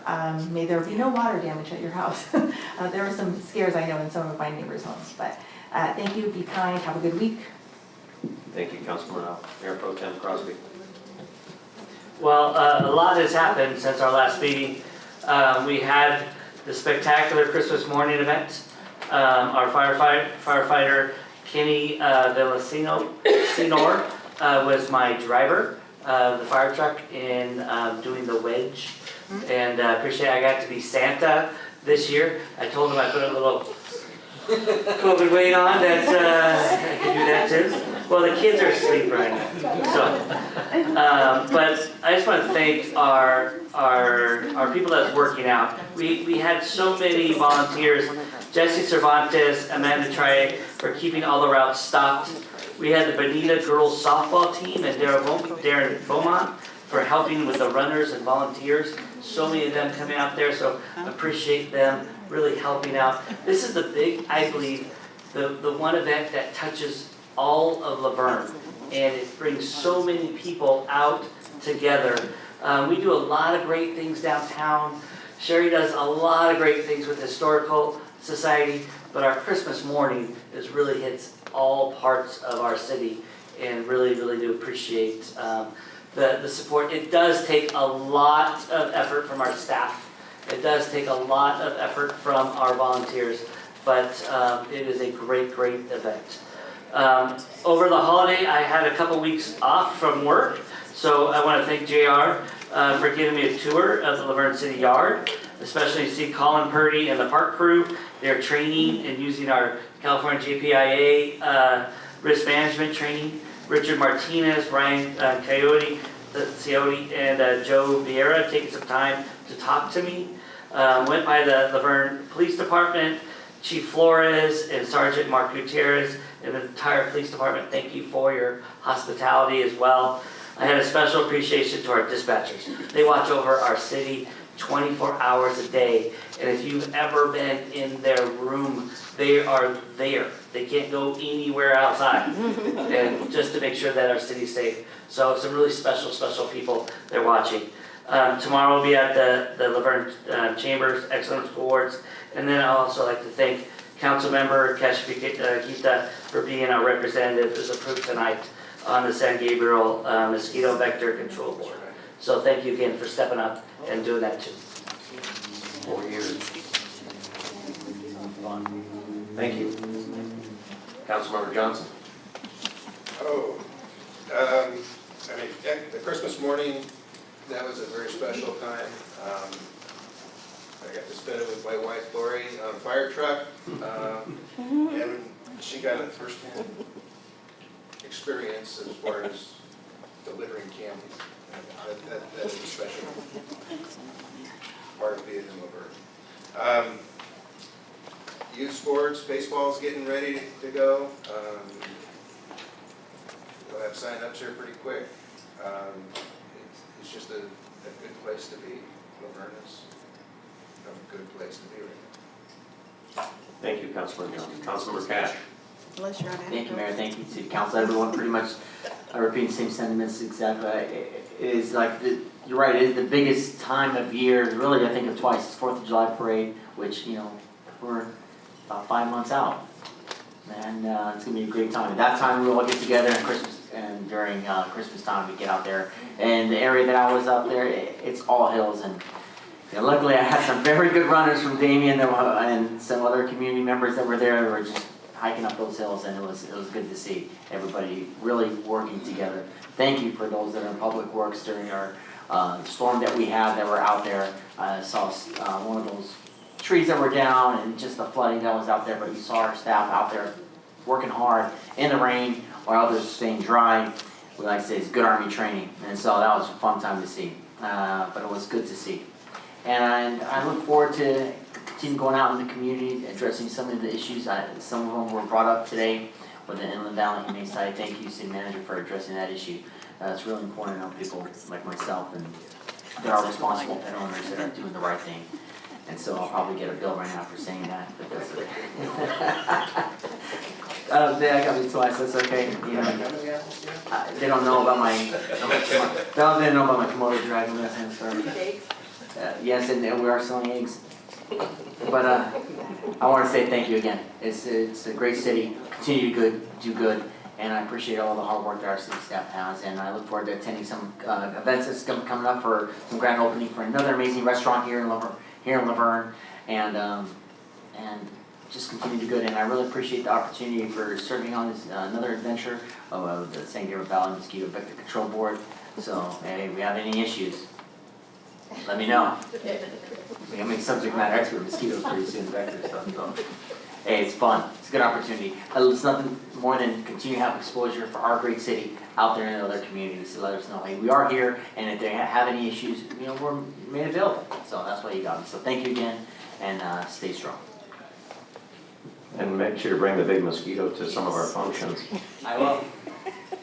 May there be no water damage at your house. There were some scares I know in some of my neighbors' homes, but thank you, be kind, have a good week. Thank you, Councilman Mayor Pro Tem Crosby. Well, a lot has happened since our last meeting. We had the spectacular Christmas morning event. Our firefighter Kenny Villasino was my driver of the fire truck in doing the wedge. And appreciate I got to be Santa this year. I told him I put a little COVID weight on that I could do that too. Well, the kids are asleep right now, so. But I just want to thank our people that's working out. We had so many volunteers. Jesse Cervantes, Amanda Trier for keeping all the routes stopped. We had the Bonita girls softball team and Darren Beaumont for helping with the runners and volunteers. So many of them coming out there, so appreciate them really helping out. This is the big, I believe, the one event that touches all of Laverne, and it brings so many people out together. We do a lot of great things downtown. Sherry does a lot of great things with Historical Society, but our Christmas morning really hits all parts of our city, and really do appreciate the support. It does take a lot of effort from our staff. It does take a lot of effort from our volunteers, but it is a great event. Over the holiday, I had a couple weeks off from work, so I want to thank JR for giving me a tour of the Laverne City Yard, especially to see Colin Purdy and the park crew. They're training and using our California JPIA risk management training. Richard Martinez, Ryan Coyote, and Joe Vieira taking some time to talk to me. Went by the Laverne Police Department, Chief Flores and Sergeant Mark Gutierrez and the entire police department, thank you for your hospitality as well. I had a special appreciation to our dispatchers. They watch over our city 24 hours a day, and if you've ever been in their room, they are there. They can't go anywhere outside, and just to make sure that our city's safe. So some really special people they're watching. Tomorrow we'll be at the Laverne Chambers Excellence Awards, and then I'd also like to thank Councilmember Kashfikita for being our representative who's approved tonight on the San Gabriel Mosquito Vector Control Board. So thank you again for stepping up and doing that too. 4 years. Thank you. Councilmember Johnson. The Christmas morning, that was a very special time. I got to spend it with my wife Lori on a fire truck, and she got a first-hand experience as far as delivering candy. That is a special part of being in Laverne. Youth sports, baseball's getting ready to go. We'll have sign-ups here pretty quick. It's just a good place to be. Laverne is a good place to be right now. Thank you, Councilmember Johnson. Councilmember Cash. Thank you, Mayor. Thank you, City Council. Everyone pretty much repeating the same sentiments exactly. It is like, you're right, it is the biggest time of year. Really, I think of twice. It's 4th of July parade, which, we're about 5 months out. And it's going to be a great time. At that time, we all get together and Christmas, and during Christmas time, we get out there. And the area that I was out there, it's all hills. And luckily, I had some very good runners from Damien and some other community members that were there that were just hiking up those hills, and it was good to see everybody really working together. Thank you for those that are in public works during our storm that we had that were out there. I saw one of those trees that were down and just the flooding that was out there, but you saw our staff out there working hard in the rain while others staying dry. We like to say it's good Army training, and so that was a fun time to see, but it was good to see. And I look forward to continue going out in the community, addressing some of the issues. Some of them were brought up today with the Inland Valley Humane Society. Thank you, City Manager, for addressing that issue. It's really important to know people like myself and that are responsible pet owners that are doing the right thing. And so I'll probably get a bill right now for saying that. But that's I got me twice. That's okay. You know, they don't know about my. They don't know about my Komodo dragon. That kind of stuff. Yes, and we are selling eggs. But I want to say thank you again. It's a great city. Continue to do good. And I appreciate all the hard work that our city staff has, and I look forward to attending some events that's coming up for some grand opening for another amazing restaurant here in Laverne, and just continue to do good. And I really appreciate the opportunity for serving on this another adventure of the San Gabriel Valley Mosquito Vector Control Board. So, hey, if we have any issues, let me know. We're gonna make subject matter expert mosquitoes pretty soon, vector stuff. So. Hey, it's fun. It's a good opportunity. It's nothing more than continue to have exposure for our great city out there in other communities to let us know, hey, we are here, and if they have any issues, you know, we're made available. So that's why you got me. So thank you again, and stay strong. And make sure to bring the big mosquito to some of our functions. I will.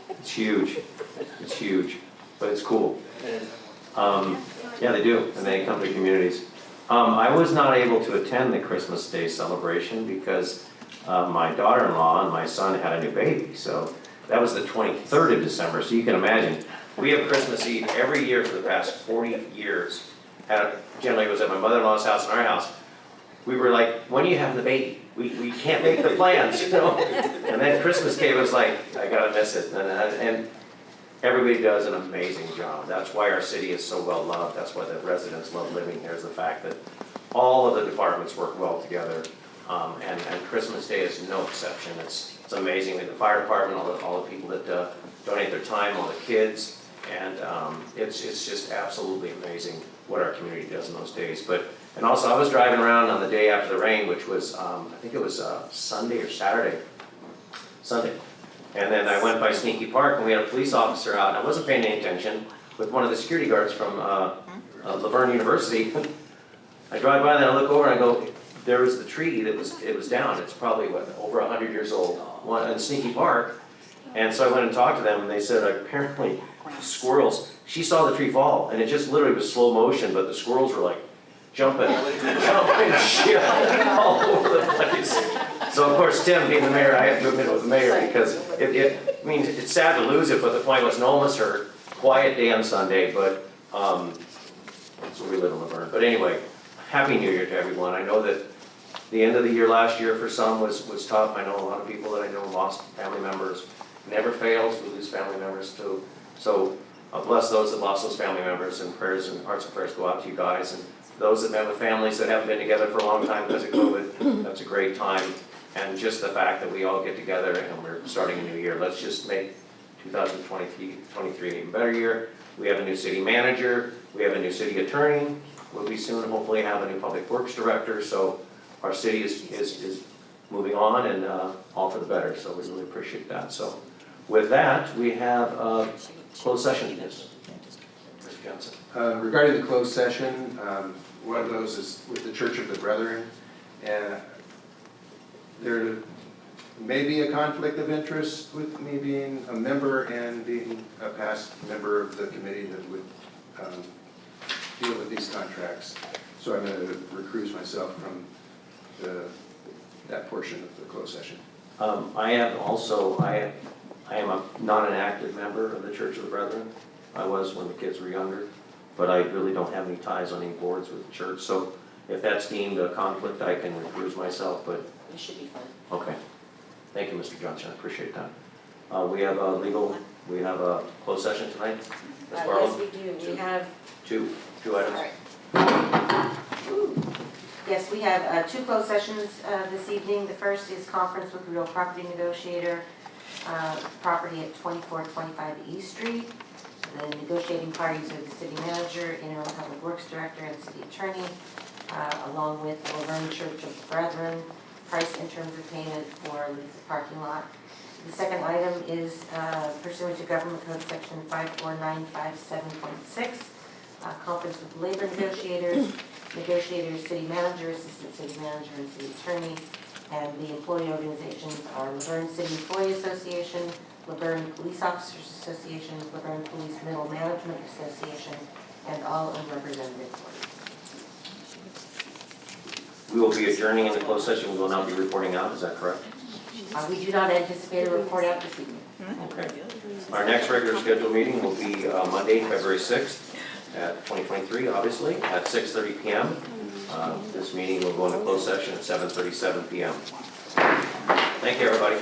It's huge. It's huge, but it's cool. Yeah, they do, and they come to communities. I was not able to attend the Christmas Day celebration because my daughter-in-law and my son had a new baby. So that was the 23rd of December. So you can imagine, we have Christmas Eve every year for the past 40 years. Generally, it was at my mother-in-law's house and our house. We were like, when are you having the baby? We can't make the plans, you know? And then Christmas came, it was like, I gotta miss it. And everybody does an amazing job. That's why our city is so well loved. That's why the residents love living here, is the fact that all of the departments work well together. And Christmas Day is no exception. It's amazing. The fire department, all the people that donate their time, all the kids, and it's just absolutely amazing what our community does in those days. And also I was driving around on the day after the rain, which was, I think it was Sunday or Saturday. Sunday. And then I went by Sneaky Park and we had a police officer out, and I wasn't paying any attention, with one of the security guards from Laverne University. I drive by and I look over and I go, there was the tree that was down. It's probably, over 100 years old, in Sneaky Park. And so I went and talked to them, and they said apparently squirrels, she saw the tree fall, and it just literally was slow motion, but the squirrels were like jumping shit all over the place. So of course, Tim, being the mayor, I have to admit it was the mayor, because I mean, it's sad to lose it, but the point was no one was hurt. Quiet day on Sunday, but that's where we live in Laverne. But anyway, Happy New Year to everyone. I know that the end of the year last year for some was tough. I know a lot of people that I know lost family members. Never fails, we lose family members too. So bless those that lost those family members, and prayers and hearts and prayers go out to you guys. And those that met with families that haven't been together for a long time because of COVID, that's a great time. And just the fact that we all get together and we're starting a new year. Let's just make 2023 an even better year. We have a new city manager, we have a new city attorney, we'll be soon hopefully have a new public works director, so our city is moving on, and all for the better, so we really appreciate that. So with that, we have a closed session. Yes, Mr. Johnson. Regarding the closed session, one of those is with the Church of the Brethren, and there may be a conflict of interest with me being a member and being a past member of the committee that would deal with these contracts. So I'm going to recuse myself from that portion of the closed session. I am not an active member of the Church of the Brethren. I was when the kids were younger, but I really don't have any ties on any boards with the church. So if that's deemed a conflict, I can recuse myself, but It should be fun. okay. Thank you, Mr. Johnson, I appreciate that. We have a closed session tonight? Ms. Barlow? Yes, we do. We have Two items. All right. Yes, we have two closed sessions this evening. The first is conference with real property negotiator, property at 2425 East Street. The negotiating parties are the city manager, interim public works director, and city attorney. along with Laverne Church of Brethren, price and terms of payment for Lisa parking lot. The second item is pursuant to Government Code Section 54957.6, conference with labor negotiators, city manager, assistant city manager, and city attorney. And the employee organizations are Laverne City Employee Association, Laverne Police Officers Association, Laverne Police Middle Management Association, and all unrepresented employees. We will be adjourning in the closed session. We will not be reporting out. Is that correct? We do not anticipate a report out this evening. Okay. Our next regular scheduled meeting will be Monday, February 6th at 2023, obviously, at 6:30 p.m. This meeting will go into closed session at 7:37 p.m. Thank you, everybody.